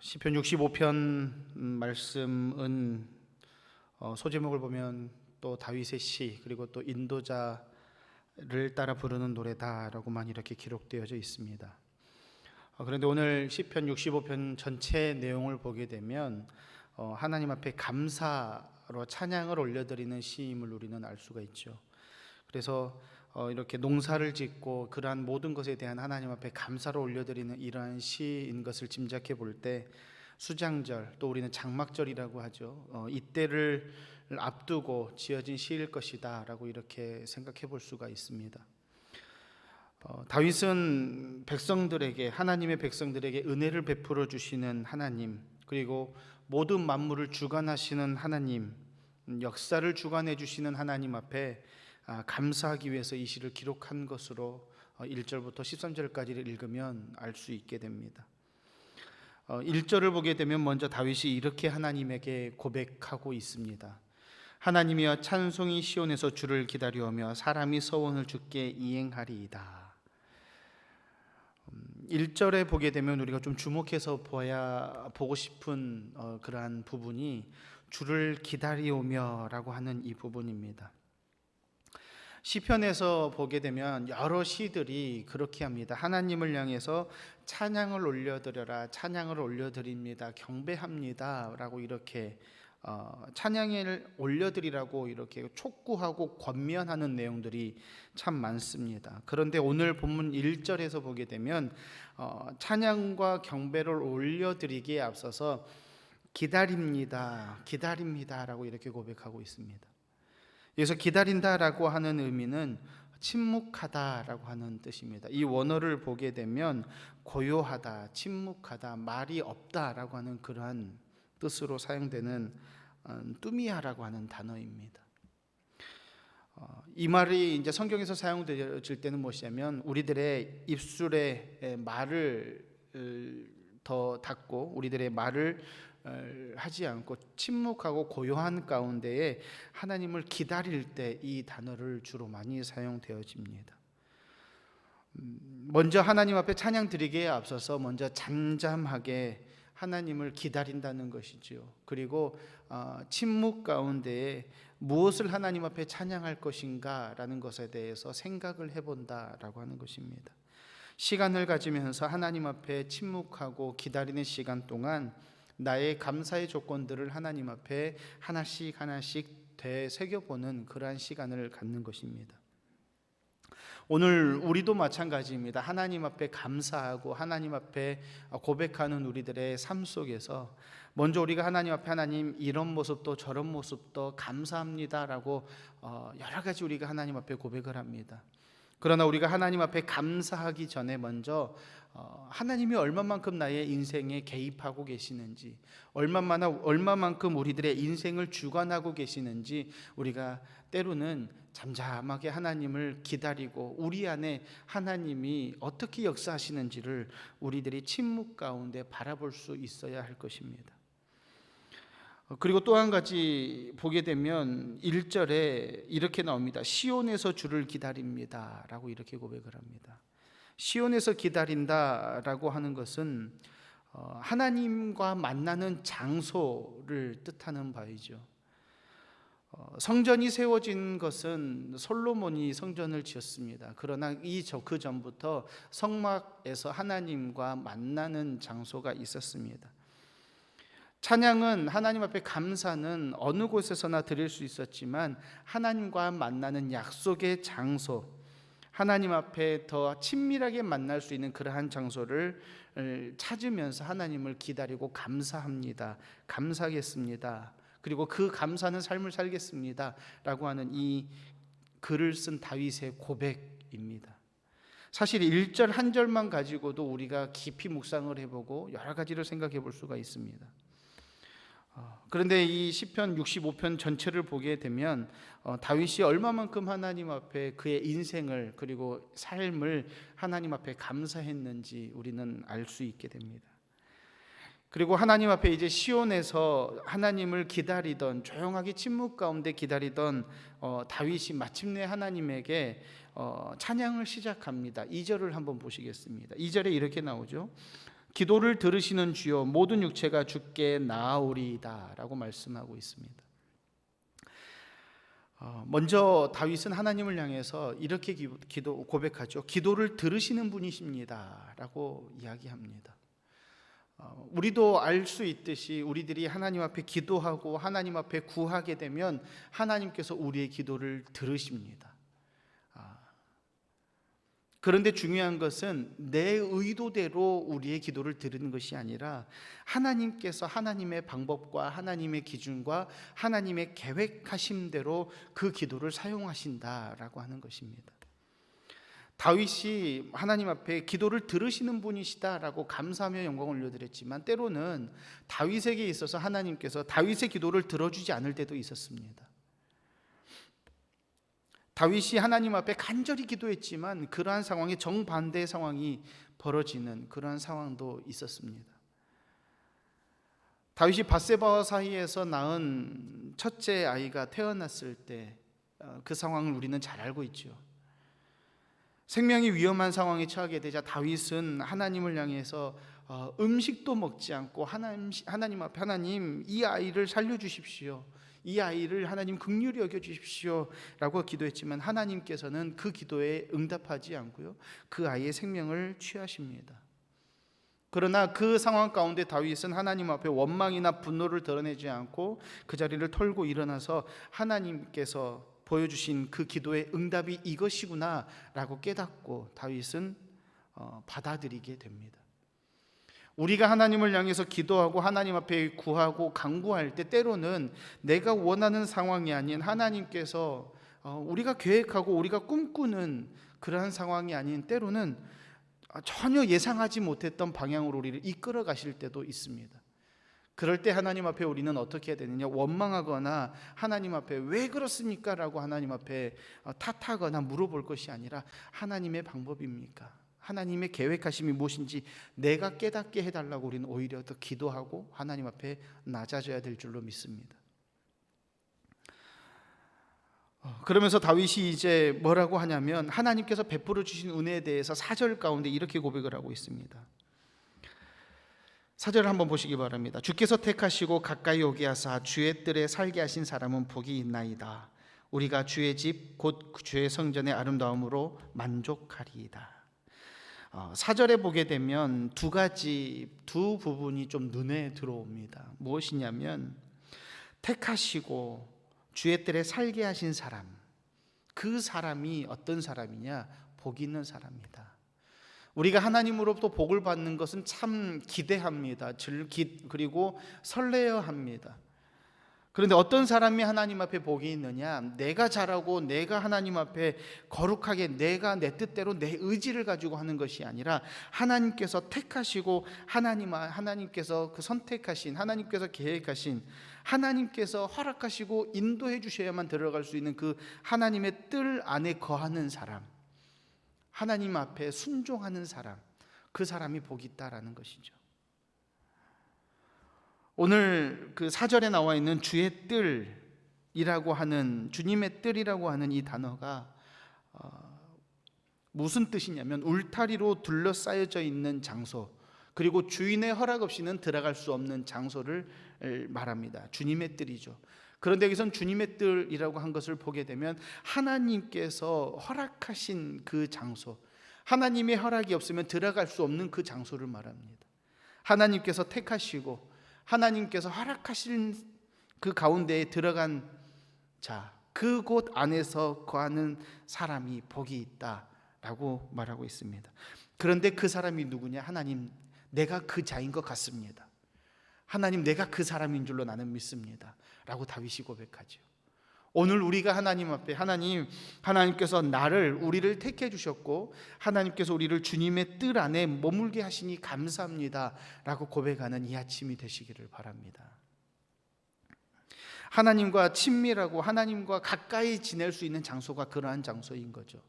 시편 65편 말씀은 소제목을 보면 또 다윗의 시 그리고 또 인도자를 따라 부르는 노래다라고만 이렇게 기록되어져 있습니다. 그런데 오늘 시편 65편 전체 내용을 보게 되면 하나님 앞에 감사로 찬양을 올려드리는 시임을 우리는 알 수가 있죠. 그래서 이렇게 농사를 짓고 그러한 모든 것에 대한 하나님 앞에 감사를 올려드리는 이러한 시인 것을 짐작해 볼 때 수장절, 또 우리는 장막절이라고 하죠. 이때를 앞두고 지어진 시일 것이다 라고 이렇게 생각해 볼 수가 있습니다. 다윗은 백성들에게, 하나님의 백성들에게 은혜를 베풀어 주시는 하나님, 그리고 모든 만물을 주관하시는 하나님, 역사를 주관해 주시는 하나님 앞에 감사하기 위해서 이 시를 기록한 것으로 1절부터 13절까지를 읽으면 알 수 있게 됩니다. 1절을 보게 되면 먼저 다윗이 이렇게 하나님에게 고백하고 있습니다. 하나님이여, 찬송이 시온에서 주를 기다려오며 사람이 서원을 주께 이행하리이다. 1절에 보게 되면 우리가 좀 주목해서 보고 싶은 그러한 부분이 주를 기다리오며 라고 하는 이 부분입니다. 시편에서 보게 되면 여러 시들이 그렇게 합니다. 하나님을 향해서 찬양을 올려드려라, 찬양을 올려드립니다, 경배합니다 라고 이렇게 찬양을 올려드리라고 이렇게 촉구하고 권면하는 내용들이 참 많습니다. 그런데 오늘 본문 1절에서 보게 되면 찬양과 경배를 올려드리기에 앞서서 기다립니다 라고 이렇게 고백하고 있습니다. 여기서 기다린다라고 하는 의미는 침묵하다라고 하는 뜻입니다. 이 원어를 보게 되면 고요하다, 침묵하다, 말이 없다라고 하는 그러한 뜻으로 사용되는 뚜미아라고 하는 단어입니다. 이 말이 이제 성경에서 사용되어질 때는 무엇이냐면 우리들의 입술에 말을 더 닫고 우리들의 말을 하지 않고 침묵하고 고요한 가운데에 하나님을 기다릴 때 이 단어를 주로 많이 사용되어집니다. 먼저 하나님 앞에 찬양 드리기에 앞서서 먼저 잠잠하게 하나님을 기다린다는 것이죠. 그리고 침묵 가운데에 무엇을 하나님 앞에 찬양할 것인가 라는 것에 대해서 생각을 해본다라고 하는 것입니다. 시간을 가지면서 하나님 앞에 침묵하고 기다리는 시간 동안 나의 감사의 조건들을 하나님 앞에 하나씩 되새겨보는 그러한 시간을 갖는 것입니다. 오늘 우리도 마찬가지입니다. 하나님 앞에 감사하고 하나님 앞에 고백하는 우리들의 삶 속에서 먼저 우리가 하나님 앞에 하나님 이런 모습도 저런 모습도 감사합니다라고 여러 가지 우리가 하나님 앞에 고백을 합니다. 그러나 우리가 하나님 앞에 감사하기 전에 먼저 하나님이 얼마만큼 나의 인생에 개입하고 계시는지, 얼마만큼 우리들의 인생을 주관하고 계시는지 우리가 때로는 잠잠하게 하나님을 기다리고 우리 안에 하나님이 어떻게 역사하시는지를 우리들이 침묵 가운데 바라볼 수 있어야 할 것입니다. 그리고 또 한 가지 보게 되면 1절에 이렇게 나옵니다. 시온에서 주를 기다립니다 라고 이렇게 고백을 합니다. 시온에서 기다린다라고 하는 것은 하나님과 만나는 장소를 뜻하는 바이죠. 성전이 세워진 것은 솔로몬이 성전을 지었습니다. 그러나 그 전부터 성막에서 하나님과 만나는 장소가 있었습니다. 찬양은 하나님 앞에 감사는 어느 곳에서나 드릴 수 있었지만 하나님과 만나는 약속의 장소, 하나님 앞에 더 친밀하게 만날 수 있는 그러한 장소를 찾으면서 하나님을 기다리고 감사합니다, 감사하겠습니다, 그리고 그 감사하는 삶을 살겠습니다 라고 하는 이 글을 쓴 다윗의 고백입니다. 사실 1절 한 절만 가지고도 우리가 깊이 묵상을 해보고 여러 가지를 생각해 볼 수가 있습니다. 그런데 이 시편 65편 전체를 보게 되면 다윗이 얼마만큼 하나님 앞에 그의 인생을 그리고 삶을 하나님 앞에 감사했는지 우리는 알 수 있게 됩니다. 그리고 하나님 앞에 이제 시온에서 하나님을 기다리던, 조용하게 침묵 가운데 기다리던 다윗이 마침내 하나님에게 찬양을 시작합니다. 2절을 한번 보시겠습니다. 2절에 이렇게 나오죠. 기도를 들으시는 주여 모든 육체가 주께 나아오리이다 라고 말씀하고 있습니다. 먼저 다윗은 하나님을 향해서 이렇게 고백하죠. 기도를 들으시는 분이십니다 라고 이야기합니다. 우리도 알 수 있듯이 우리들이 하나님 앞에 기도하고 하나님 앞에 구하게 되면 하나님께서 우리의 기도를 들으십니다. 그런데 중요한 것은 내 의도대로 우리의 기도를 들으는 것이 아니라 하나님께서 하나님의 방법과 하나님의 기준과 하나님의 계획하심대로 그 기도를 사용하신다라고 하는 것입니다. 다윗이 하나님 앞에 기도를 들으시는 분이시다라고 감사하며 영광을 올려드렸지만 때로는 다윗에게 있어서 하나님께서 다윗의 기도를 들어주지 않을 때도 있었습니다. 다윗이 하나님 앞에 간절히 기도했지만 그러한 상황이 정반대의 상황이 벌어지는 그러한 상황도 있었습니다. 다윗이 밧세바와 사이에서 낳은 첫째 아이가 태어났을 때 그 상황을 우리는 잘 알고 있죠. 생명이 위험한 상황에 처하게 되자 다윗은 하나님을 향해서 음식도 먹지 않고 하나님 앞에 하나님 이 아이를 살려주십시오, 이 아이를 하나님 긍휼히 여겨주십시오 라고 기도했지만 하나님께서는 그 기도에 응답하지 않고요, 그 아이의 생명을 취하십니다. 그러나 그 상황 가운데 다윗은 하나님 앞에 원망이나 분노를 드러내지 않고 그 자리를 털고 일어나서 하나님께서 보여주신 그 기도의 응답이 이것이구나 라고 깨닫고 다윗은 받아들이게 됩니다. 우리가 하나님을 향해서 기도하고 하나님 앞에 구하고 간구할 때 때로는 내가 원하는 상황이 아닌 하나님께서 우리가 계획하고 우리가 꿈꾸는 그러한 상황이 아닌 때로는 전혀 예상하지 못했던 방향으로 우리를 이끌어 가실 때도 있습니다. 그럴 때 하나님 앞에 우리는 어떻게 해야 되느냐, 원망하거나 하나님 앞에 왜 그렇습니까? 라고 하나님 앞에 탓하거나 물어볼 것이 아니라 하나님의 방법입니까? 하나님의 계획하심이 무엇인지 내가 깨닫게 해달라고 우리는 오히려 더 기도하고 하나님 앞에 낮아져야 될 줄로 믿습니다. 그러면서 다윗이 이제 뭐라고 하냐면 하나님께서 베풀어 주신 은혜에 대해서 4절 가운데 이렇게 고백을 하고 있습니다. 4절을 한번 보시기 바랍니다. 주께서 택하시고 가까이 오게 하사 주의 뜰에 살게 하신 사람은 복이 있나이다. 우리가 주의 집 곧 주의 성전의 아름다움으로 만족하리이다. 4절에 보게 되면 두 부분이 좀 눈에 들어옵니다. 무엇이냐면 택하시고 주의 뜰에 살게 하신 사람, 그 사람이 어떤 사람이냐? 복 있는 사람이다. 우리가 하나님으로부터 복을 받는 것은 참 기대합니다. 그리고 설레어 합니다. 그런데 어떤 사람이 하나님 앞에 복이 있느냐? 내가 잘하고 내가 하나님 앞에 거룩하게 내가 내 뜻대로 내 의지를 가지고 하는 것이 아니라 하나님께서 택하시고 하나님께서 그 선택하신, 하나님께서 계획하신, 하나님께서 허락하시고 인도해 주셔야만 들어갈 수 있는 그 하나님의 뜰 안에 거하는 사람, 하나님 앞에 순종하는 사람, 그 사람이 복이 있다라는 것이죠. 오늘 그 4절에 나와 있는 주의 뜰이라고 하는, 주님의 뜰이라고 하는 이 단어가 무슨 뜻이냐면 울타리로 둘러싸여져 있는 장소, 그리고 주인의 허락 없이는 들어갈 수 없는 장소를 말합니다. 주님의 뜰이죠. 그런데 여기선 주님의 뜰이라고 한 것을 보게 되면 하나님께서 허락하신 그 장소, 하나님의 허락이 없으면 들어갈 수 없는 그 장소를 말합니다. 하나님께서 택하시고 하나님께서 허락하신 그 가운데에 들어간 자, 그곳 안에서 거하는 사람이 복이 있다라고 말하고 있습니다. 그런데 그 사람이 누구냐? 하나님, 내가 그 자인 것 같습니다. 하나님, 내가 그 사람인 줄로 나는 믿습니다 라고 다윗이 고백하죠. 오늘 우리가 하나님 앞에 하나님께서 우리를 택해 주셨고 하나님께서 우리를 주님의 뜰 안에 머물게 하시니 감사합니다 라고 고백하는 이 아침이 되시기를 바랍니다. 하나님과 친밀하고 하나님과 가까이 지낼 수 있는 장소가 그러한 장소인 거죠.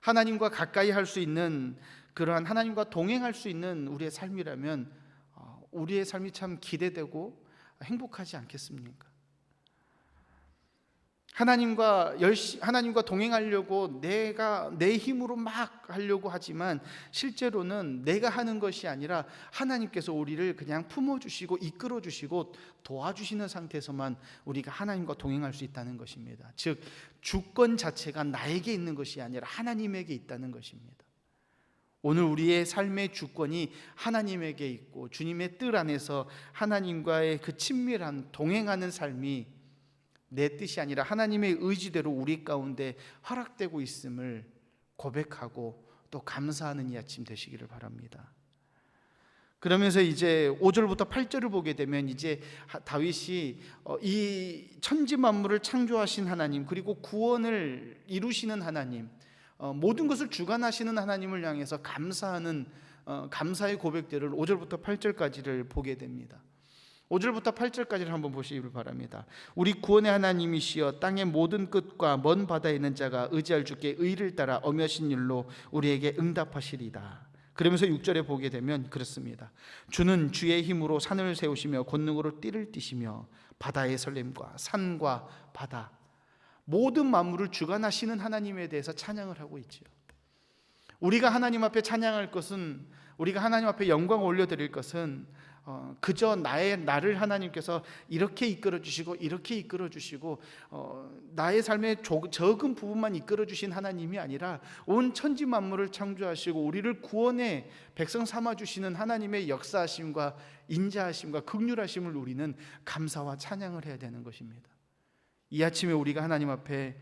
하나님과 가까이 할 수 있는, 그러한 하나님과 동행할 수 있는 우리의 삶이라면 우리의 삶이 참 기대되고 행복하지 않겠습니까? 하나님과 동행하려고 내가 내 힘으로 막 하려고 하지만 실제로는 내가 하는 것이 아니라 하나님께서 우리를 그냥 품어주시고 이끌어주시고 도와주시는 상태에서만 우리가 하나님과 동행할 수 있다는 것입니다. 즉 주권 자체가 나에게 있는 것이 아니라 하나님에게 있다는 것입니다. 오늘 우리의 삶의 주권이 하나님에게 있고 주님의 뜻 안에서 하나님과의 그 친밀한 동행하는 삶이 내 뜻이 아니라 하나님의 의지대로 우리 가운데 허락되고 있음을 고백하고 또 감사하는 이 아침 되시기를 바랍니다. 그러면서 이제 5절부터 8절을 보게 되면 이제 다윗이 이 천지 만물을 창조하신 하나님, 그리고 구원을 이루시는 하나님, 모든 것을 주관하시는 하나님을 향해서 감사하는 감사의 고백들을 5절부터 8절까지를 보게 됩니다. 5절부터 8절까지를 한번 보시기를 바랍니다. 우리 구원의 하나님이시여 땅의 모든 끝과 먼 바다에 있는 자가 의지할 주께 의를 따라 엄하신 일로 우리에게 응답하시리다. 그러면서 6절에 보게 되면 그렇습니다. 주는 주의 힘으로 산을 세우시며 권능으로 띠를 띠시며 바다의 설렘과 산과 바다 모든 만물을 주관하시는 하나님에 대해서 찬양을 하고 있죠. 우리가 하나님 앞에 찬양할 것은, 우리가 하나님 앞에 영광을 올려드릴 것은 그저 나를 하나님께서 이렇게 이끌어주시고 이렇게 이끌어주시고 나의 삶의 적은 부분만 이끌어주신 하나님이 아니라 온 천지 만물을 창조하시고 우리를 구원의 백성 삼아주시는 하나님의 역사하심과 인자하심과 긍휼하심을 우리는 감사와 찬양을 해야 되는 것입니다. 이 아침에 우리가 하나님 앞에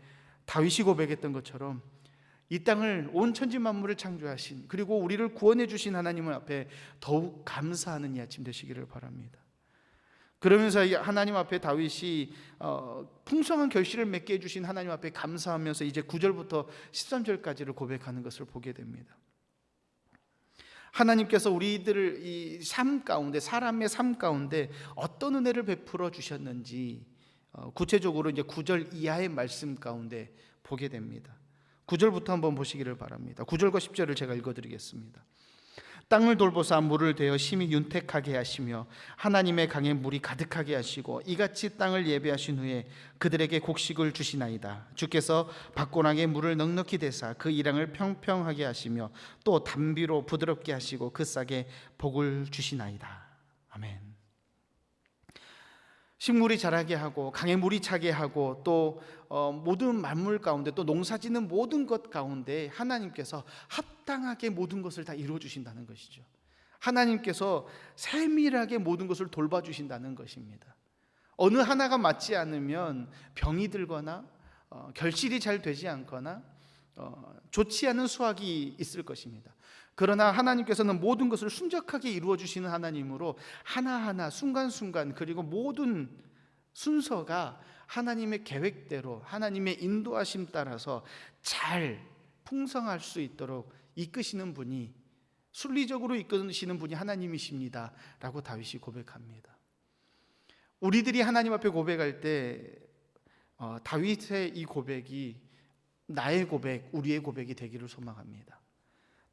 다윗이 고백했던 것처럼 이 땅을 온 천지 만물을 창조하신, 그리고 우리를 구원해 주신 하나님 앞에 더욱 감사하는 이 아침 되시기를 바랍니다. 그러면서 하나님 앞에 다윗이 풍성한 결실을 맺게 해주신 하나님 앞에 감사하면서 이제 9절부터 13절까지를 고백하는 것을 보게 됩니다. 하나님께서 우리들을 이 삶 가운데, 사람의 삶 가운데 어떤 은혜를 베풀어 주셨는지 구체적으로 이제 9절 이하의 말씀 가운데 보게 됩니다. 9절부터 한번 보시기를 바랍니다. 9절과 10절을 제가 읽어드리겠습니다. 땅을 돌보사 물을 대어 심히 윤택하게 하시며 하나님의 강에 물이 가득하게 하시고 이같이 땅을 예배하신 후에 그들에게 곡식을 주시나이다. 주께서 밭고랑에 물을 넉넉히 대사 그 이랑을 평평하게 하시며 또 담비로 부드럽게 하시고 그 싹에 복을 주시나이다. 아멘. 식물이 자라게 하고 강에 물이 차게 하고 또 모든 만물 가운데 또 농사짓는 모든 것 가운데 하나님께서 합당하게 모든 것을 다 이루어 주신다는 것이죠. 하나님께서 세밀하게 모든 것을 돌봐주신다는 것입니다. 어느 하나가 맞지 않으면 병이 들거나 결실이 잘 되지 않거나 좋지 않은 수확이 있을 것입니다. 그러나 하나님께서는 모든 것을 순적하게 이루어 주시는 하나님으로 하나하나 순간순간 그리고 모든 순서가 하나님의 계획대로 하나님의 인도하심 따라서 잘 풍성할 수 있도록 이끄시는 분이, 순리적으로 이끄시는 분이 하나님이십니다 라고 다윗이 고백합니다. 우리들이 하나님 앞에 고백할 때 다윗의 이 고백이 나의 고백, 우리의 고백이 되기를 소망합니다.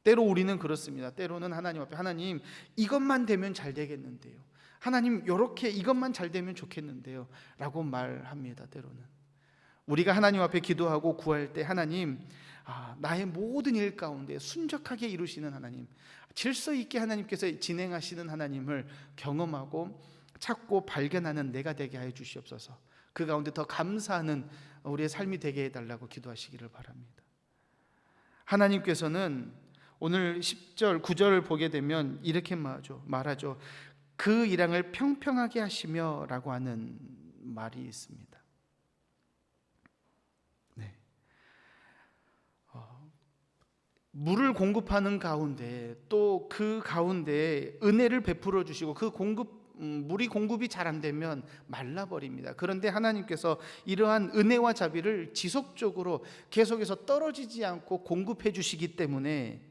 때로 우리는 그렇습니다. 때로는 하나님 앞에 하나님 이것만 되면 잘 되겠는데요, 하나님 이렇게 이것만 잘 되면 좋겠는데요 라고 말합니다. 때로는 우리가 하나님 앞에 기도하고 구할 때 하나님 나의 모든 일 가운데 순적하게 이루시는 하나님, 질서 있게 하나님께서 진행하시는 하나님을 경험하고 찾고 발견하는 내가 되게 하여 주시옵소서. 그 가운데 더 감사하는 우리의 삶이 되게 해달라고 기도하시기를 바랍니다. 하나님께서는 오늘 10절 9절을 보게 되면 이렇게 말하죠. 그 이랑을 평평하게 하시며 라고 하는 말이 있습니다. 네. 물을 공급하는 가운데 또 그 가운데 은혜를 베풀어 주시고 그 물이 공급이 잘 안 되면 말라버립니다. 그런데 하나님께서 이러한 은혜와 자비를 지속적으로 계속해서 떨어지지 않고 공급해 주시기 때문에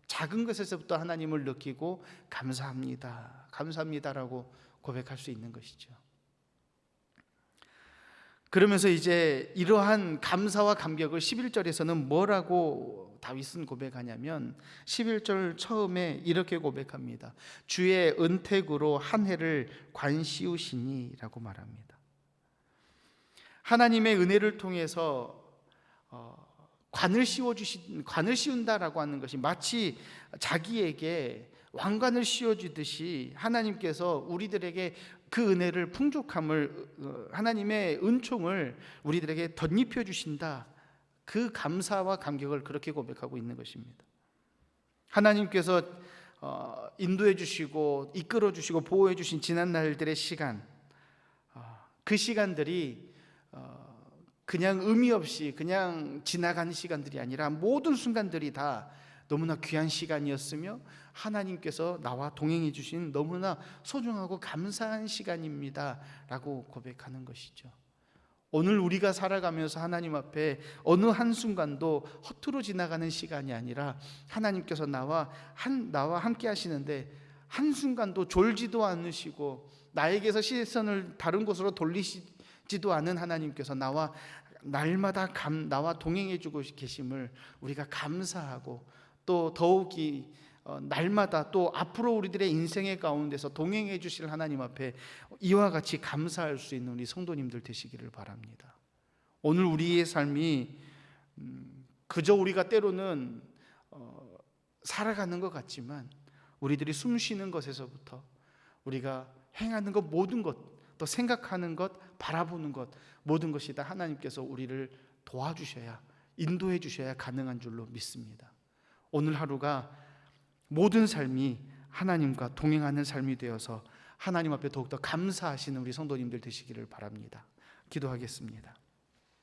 작은 것에서부터 하나님을 느끼고 감사합니다, 감사합니다라고 고백할 수 있는 것이죠. 그러면서 이제 이러한 감사와 감격을 11절에서는 뭐라고 다윗은 고백하냐면 11절 처음에 이렇게 고백합니다. 주의 은택으로 한 해를 관시우시니 라고 말합니다. 하나님의 은혜를 통해서 관을 씌운다라고 하는 것이 마치 자기에게 왕관을 씌워주듯이 하나님께서 우리들에게 그 은혜를 풍족함을 하나님의 은총을 우리들에게 덧입혀 주신다. 그 감사와 감격을 그렇게 고백하고 있는 것입니다. 하나님께서 인도해 주시고 이끌어 주시고 보호해 주신 지난 날들의 시간, 그 시간들이 그냥 의미 없이 그냥 지나간 시간들이 아니라 모든 순간들이 다 너무나 귀한 시간이었으며 하나님께서 나와 동행해 주신 너무나 소중하고 감사한 시간입니다 라고 고백하는 것이죠. 오늘 우리가 살아가면서 하나님 앞에 어느 한순간도 허투루 지나가는 시간이 아니라 하나님께서 나와 함께 하시는데 한순간도 졸지도 않으시고 나에게서 시선을 다른 곳으로 돌리시지도 않은 하나님께서 날마다 나와 동행해 주고 계심을 우리가 감사하고 또 더욱이 날마다 또 앞으로 우리들의 인생의 가운데서 동행해 주실 하나님 앞에 이와 같이 감사할 수 있는 우리 성도님들 되시기를 바랍니다. 오늘 우리의 삶이 그저 우리가 때로는 살아가는 것 같지만 우리들이 숨 쉬는 것에서부터 우리가 행하는 것 모든 것, 또 생각하는 것, 바라보는 것 모든 것이 다 하나님께서 우리를 도와주셔야, 인도해 주셔야 가능한 줄로 믿습니다. 오늘 하루가 모든 삶이 하나님과 동행하는 삶이 되어서 하나님 앞에 더욱더 감사하시는 우리 성도님들 되시기를 바랍니다. 기도하겠습니다.